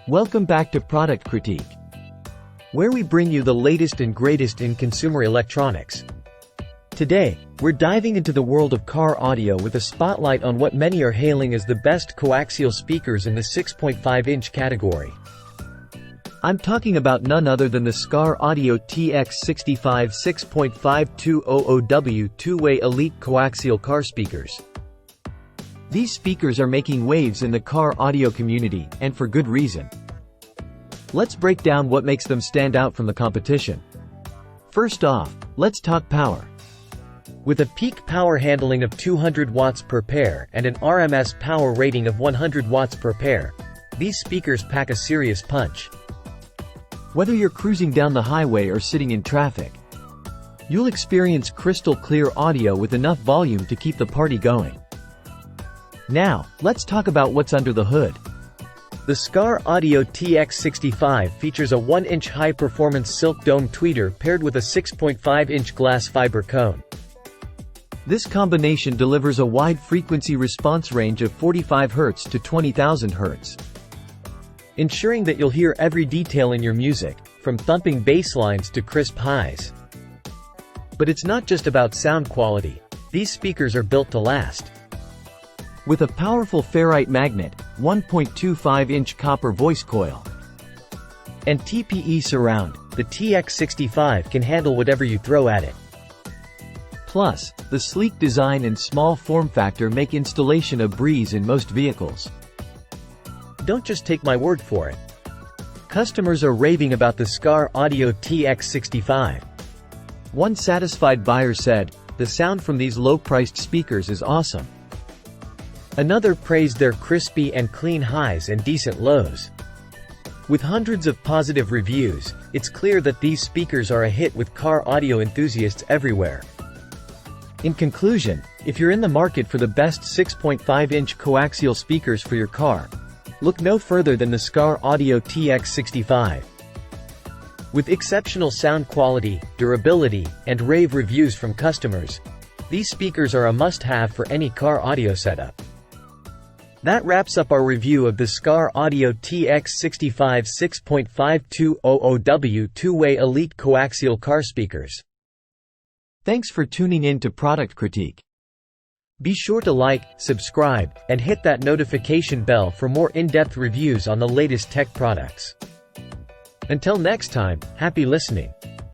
Welcome back to Product Critique, where we bring you the latest and greatest in consumer electronics. Today, we're diving into the world of car audio with a spotlight on what many are hailing as the best coaxial speakers in the 6.5-inch category. I'm talking about none other than the Skar Audio TX65 6.5 200W two-way Elite Coaxial Car Speakers. These speakers are making waves in the car audio community, and for good reason. Let's break down what makes them stand out from the competition. First off, let's talk power. With a peak power handling of 200 watts per pair and an RMS power rating of 100 watts per pair, these speakers pack a serious punch. Whether you're cruising down the highway or sitting in traffic, you'll experience crystal clear audio with enough volume to keep the party going. Now, let's talk about what's under the hood. The Skar Audio TX65 features a 1-inch high-performance silk dome tweeter paired with a 6.5-inch glass fiber cone. This combination delivers a wide frequency response range of 45 Hz to 20,000 Hz, ensuring that you'll hear every detail in your music, from thumping bass lines to crisp highs. But it's not just about sound quality. These speakers are built to last. With a powerful ferrite magnet, 1.25-inch copper voice coil, and TPE surround, the TX65 can handle whatever you throw at it. Plus, the sleek design and small form factor make installation a breeze in most vehicles. Don't just take my word for it. Customers are raving about the Skar Audio TX65. One satisfied buyer said, "The sound from these low-priced speakers is awesome." Another praised their crispy and clean highs and decent lows. With hundreds of positive reviews, it's clear that these speakers are a hit with car audio enthusiasts everywhere. In conclusion, if you're in the market for the best 6.5-inch coaxial speakers for your car, look no further than the Skar Audio TX65. With exceptional sound quality, durability, and rave reviews from customers, these speakers are a must-have for any car audio setup. That wraps up our review of the Skar Audio TX65 6.5 200W two-way Elite Coaxial Car Speakers. Thanks for tuning in to Product Critique. Be sure to like, subscribe, and hit that notification bell for more in-depth reviews on the latest tech products. Until next time, happy listening.